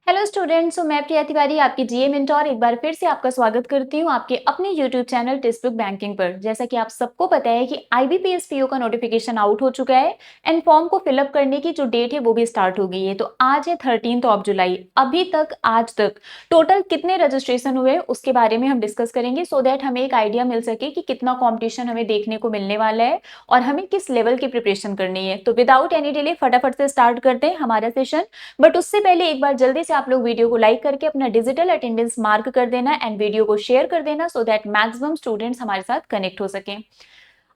Hello students, मैं प्रिया तिवारी आपकी जीए mentor एक बार फिर से आपका स्वागत करती हूँ आपके अपने YouTube channel text book banking पर। जैसा कि आप सबको पता है कि आईबीपीएस पीओ का नोटिफिकेशन आउट हो चुका है एंड फॉर्म को फिलअप करने की जो डेट है वो भी स्टार्ट हो गई है। तो आज है 13 ऑफ जुलाई। अभी तक आज तक टोटल कितने रजिस्ट्रेशन हुए उसके बारे में हम डिस्कस करेंगे, सो दैट हमें एक आइडिया मिल सके कि कितना कॉम्पिटिशन हमें देखने को मिलने वाला है और हमें किस लेवल की प्रिपरेशन करनी है। तो विदाउट एनी डिले फटाफट से स्टार्ट करते हैं हमारा सेशन। बट उससे पहले एक बार जल्दी से आप लोग वीडियो को लाइक करके अपना डिजिटल अटेंडेंस मार्क कर देना एंड वीडियो को शेयर कर देना, सो दैट मैक्सिमम स्टूडेंट्स हमारे साथ कनेक्ट हो सकें।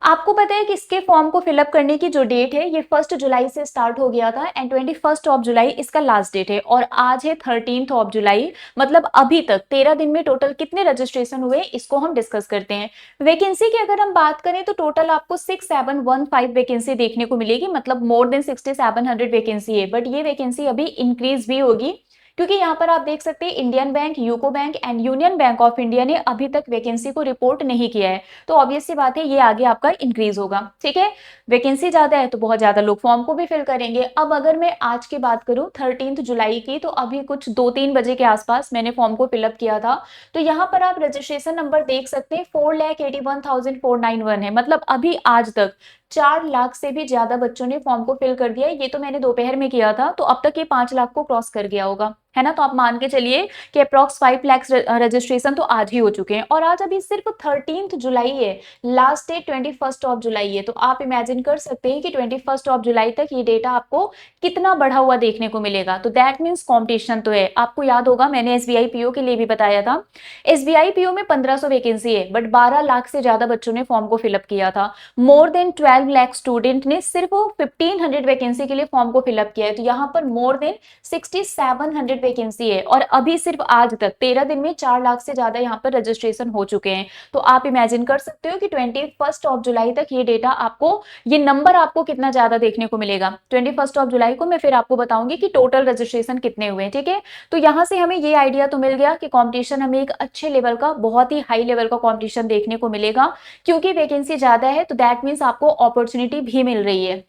आपको पता है कि इसके फॉर्म को फिलअप करने की जो डेट है ये 1 जुलाई से स्टार्ट हो गया था एंड 21 ऑफ जुलाई इसका लास्ट डेट है और आज है 13 ऑफ जुलाई। मतलब अभी तक 13 दिन में टोटल कितने रजिस्ट्रेशन हुए इसको हम डिस्कस करते हैं। वैकेंसी की अगर हम बात करें तो टोटल आपको 6715 वैकेंसी देखने को मिलेगी, मतलब मोर देन 6700 वैकेंसी है। बट ये वैकेंसी अभी इंक्रीज भी होगी क्योंकि यहाँ पर आप देख सकते हैं Indian bank, UCO bank and union bank of India ने अभी तक वैकेंसी को रिपोर्ट नहीं किया है। तो ऑब्वियस सी बात है ये आगे आपका इंक्रीज होगा। ठीक है, वैकेंसी ज्यादा है तो बहुत ज्यादा लोग फॉर्म को भी फिल करेंगे। अब अगर मैं आज की बात करूं 13 जुलाई की, तो अभी कुछ 2-3 बजे के आसपास मैंने फॉर्म को फिलअप किया था। तो यहाँ पर आप रजिस्ट्रेशन नंबर देख सकते हैं 4,81,491 है। मतलब अभी आज तक 4 लाख से भी ज्यादा बच्चों ने फॉर्म को फिल कर दिया है। ये तो मैंने दोपहर में किया था, तो अब तक ये 5 लाख को क्रॉस कर गया होगा, है ना। तो आप मान के चलिए कि अप्रॉक्स 5 लाख रजिस्ट्रेशन तो आज ही हो चुके हैं और आज अभी सिर्फ 13 जुलाई है, लास्ट डे 21 ऑफ जुलाई है। तो आप इमेजिन कर सकते हैं कि 21 ऑफ जुलाई तक ये डेटा आपको कितना बढ़ा हुआ देखने को मिलेगा। तो दैट मीन्स कॉम्पिटिशन तो है। आपको याद होगा मैंने एसबीआई पीओ के लिए भी बताया था, एसबीआई पीओ में 1500 वैकेंसी है बट 12 लाख से ज्यादा बच्चों ने फॉर्म को फिलअप किया था। मोर देन 12 लाख स्टूडेंट ने सिर्फ 1500 वैकेंसी के लिए फॉर्म को फिलअप किया है। तो यहाँ पर मोर देन 6700 वैकेंसी है और अभी सिर्फ आज तक 13 दिन में 4 लाख से ज्यादा यहाँ पर रजिस्ट्रेशन हो चुके हैं। तो आप इमेजिन कर सकते हो कि 21 ऑफ जुलाई तक ये डेटा आपको, ये नंबर आपको कितना ज्यादा देखने को मिलेगा। 21 ऑफ जुलाई को मैं फिर आपको बताऊंगी कि टोटल रजिस्ट्रेशन कितने हुए। ठीक है, तो यहाँ से हमें ये आइडिया तो मिल गया कि कंपटीशन हमें एक अच्छे लेवल का, बहुत ही हाई लेवल का कंपटीशन देखने को मिलेगा क्योंकि वैकेंसी ज्यादा है। तो दैट मीन्स आपको अपॉर्चुनिटी भी मिल रही है।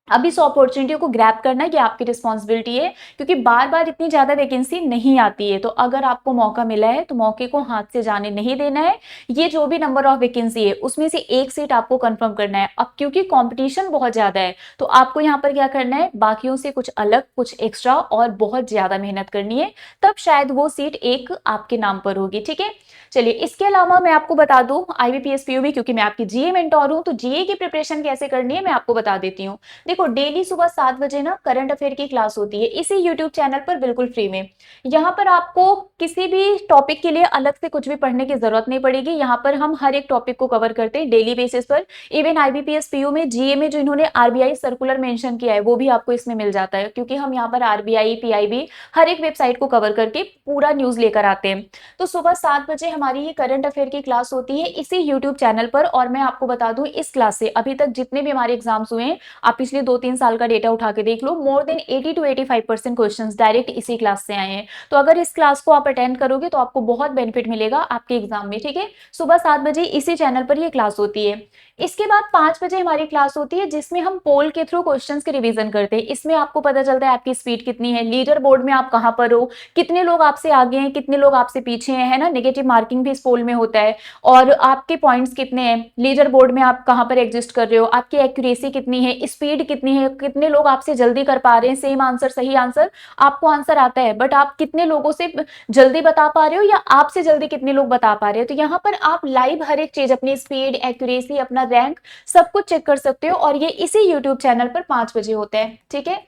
अब इस अपॉर्चुनिटी को ग्रैब करना ये आपकी रिस्पॉन्सिबिलिटी है क्योंकि बार बार इतनी ज्यादा वैकेंसी नहीं आती है। तो अगर आपको मौका मिला है तो मौके को हाथ से जाने नहीं देना है। ये जो भी नंबर ऑफ वैकेंसी है उसमें से एक सीट आपको कंफर्म करना है। अब क्योंकि कंपटीशन बहुत ज्यादा है तो आपको यहाँ पर क्या करना है, बाकियों से कुछ अलग, कुछ एक्स्ट्रा और बहुत ज्यादा मेहनत करनी है, तब शायद वो सीट एक आपके नाम पर होगी। ठीक है, चलिए इसके अलावा मैं आपको बता दूं आईबीपीएस पीओ में, क्योंकि मैं आपकी जीए मेंटोर हूं, तो जीए की प्रिपरेशन कैसे करनी है मैं आपको बता देती हूँ। देखो डेली सुबह 7 बजे ना करंट अफेयर की क्लास होती है इसी यूट्यूब चैनल पर बिल्कुल फ्री में। यहाँ पर आपको किसी भी टॉपिक के लिए अलग से कुछ भी पढ़ने की जरूरत नहीं पड़ेगी। यहाँ पर हम हर एक टॉपिक को कवर करते हैं डेली बेसिस पर। इवन आईबीपीएस पीओ में, जीए में जो इन्होंने आरबीआई सर्कुलर मेंशन किया है वो भी आपको इसमें मिल जाता है, क्योंकि हम यहाँ पर आरबीआई, पीआईबी हर एक वेबसाइट को कवर करके पूरा न्यूज लेकर आते हैं। तो सुबह 7 बजे हमारी ये करंट अफेयर की क्लास होती है इसी यूट्यूब चैनल पर। और मैं आपको बता दूं इस क्लास से अभी तक जितने भी हमारे एग्जाम्स हुए हैं, आप पिछले 2-3 साल का डेटा उठा के देख लो, more than 80 to 85% questions direct इसी क्लास से आए हैं। तो अगर इस क्लास को आप अटेंड करोगे तो आपको बहुत बेनिफिट मिलेगा आपके एग्जाम में। ठीक है, सुबह 7 बजे इसी चैनल पर ये क्लास होती है। इसके बाद 5 बजे हमारी क्लास होती है जिसमें हम पोल के थ्रू क्वेश्चंस के रिवीजन करते हैं। इसमें आपको पता चलता है आपकी स्पीड कितनी है, लीडर बोर्ड में आप कहां पर हो, कितने लोग आपसे आगे हैं, कितने लोग आपसे पीछे हैं, है ना। नेगेटिव मार्किंग भी इस पोल में होता है और आपके पॉइंट्स कितने हैं, लीडर बोर्ड में आप कहां पर एग्जिस्ट कर रहे हो, आपकी एक्यूरेसी कितनी है, स्पीड कितनी है, कितने लोग आपसे जल्दी कर पा रहे हैं। सेम आंसर, सही आंसर आपको आंसर आता है बट आप कितने लोगों से जल्दी बता पा रहे हो या आपसे जल्दी कितने लोग बता पा रहे हो। तो यहाँ पर आप लाइव हर एक चीज, अपनी स्पीड, एक्यूरेसी, अपना रैंक, सब कुछ चेक कर सकते हो और ये इसी यूट्यूब चैनल पर 5 बजे होता है। ठीक है,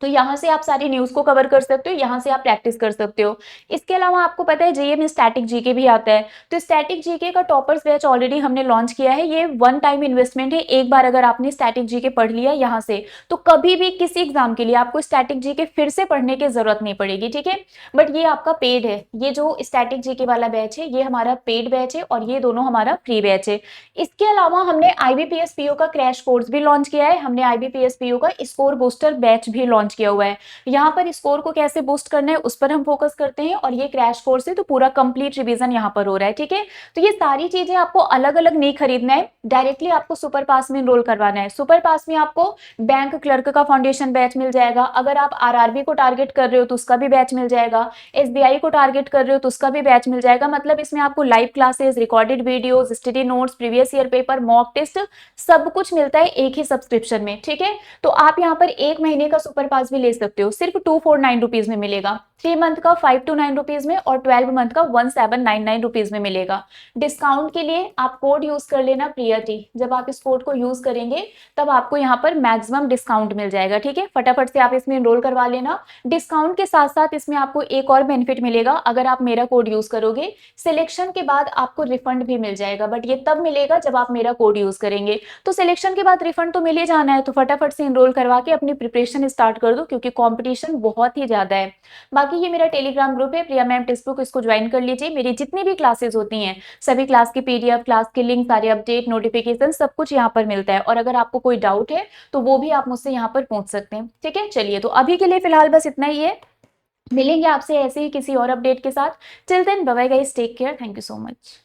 तो यहाँ से आप सारी न्यूज को कवर कर सकते हो, यहाँ से आप प्रैक्टिस कर सकते हो। इसके अलावा आपको पता है जीए में स्टैटिक जीके भी आता है। तो स्टैटिक जीके का टॉपर्स बैच ऑलरेडी हमने लॉन्च किया है। ये वन टाइम इन्वेस्टमेंट है। एक बार अगर आपने स्टैटिक जीके पढ़ लिया यहाँ से तो कभी भी किसी एग्जाम के लिए आपको स्टैटिक जीके फिर से पढ़ने की जरूरत नहीं पड़ेगी। ठीक है, बट ये आपका पेड है। ये जो स्टैटिक जीके वाला बैच है ये हमारा पेड बैच है और ये दोनों हमारा फ्री बैच है। इसके अलावा हमने आईबीपीएस पीओ का क्रैश कोर्स भी लॉन्च किया है। हमने आईबीपीएस पीओ का स्कोर बूस्टर बैच भी लॉन्च लॉन्च किया हुआ है। यहाँ पर स्कोर को कैसे बूस्ट करना है उस पर हम फोकस करते हैं, और ये क्रैश कोर्स है तो पूरा कंप्लीट रिवीजन यहाँ पर हो रहा है। ठीक है, तो ये सारी चीजें आपको अलग अलग नहीं खरीदना है, डायरेक्टली आपको सुपर पास में एनरोल करवाना है। सुपर पास में आपको बैंक क्लर्क का फाउंडेशन बैच मिल जाएगा, अगर आप आरआरबी को टारगेट कर रहे हो तो उसका भी बैच मिल जाएगा, एसबीआई को टारगेट कर रहे हो तो उसका भी बैच मिल जाएगा। मतलब इसमें आपको live classes, recorded videos, study notes, previous year paper, mock test, सब कुछ मिलता है एक ही सब्सक्रिप्शन में। ठीक है, तो आप यहाँ पर एक महीने का सुपर पास भी ले सकते हो, सिर्फ 249 रुपीज में मिलेगा। 3 मंथ का 529 रुपीज में और 12 मंथ का 1799 रुपीज में मिलेगा। डिस्काउंट के लिए आप कोड यूज कर लेना प्रिया टी, जब आप इस कोड को यूज करेंगे तब आपको यहाँ पर मैक्सिमम डिस्काउंट मिल जाएगा। ठीक है, फटाफट से आप इसमें एनरोल करवा लेना। डिस्काउंट के साथ साथ इसमें आपको एक और बेनिफिट मिलेगा, अगर आप मेरा कोड यूज करोगे सिलेक्शन के बाद आपको रिफंड भी मिल जाएगा, बट ये तब मिलेगा जब आप मेरा कोड यूज करेंगे। तो सिलेक्शन के बाद रिफंड तो मिल ही जाना है, तो फटाफट से एनरोल करवा के अपनी प्रिपरेशन स्टार्ट कर दो, क्योंकि कंपटीशन बहुत ही ज्यादा है। बाकी ये मेरा टेलीग्राम ग्रुप है प्रिया मैम टेक्स्ट बुक, इसको ज्वाइन कर लीजिए। मेरी जितनी भी क्लासेस होती हैं सभी क्लास की पीडीएफ, क्लास के लिंक, सारे अपडेट, नोटिफिकेशन सब कुछ यहाँ पर मिलता है, और अगर आपको कोई डाउट है तो वो भी आप मुझसे यहाँ पर पूछ सकते हैं। ठीक है, चलिए तो अभी के लिए फिलहाल बस इतना ही है, मिलेंगे आपसे ऐसे ही किसी और अपडेट के साथ। Till then bye bye guys, take care, thank you so much.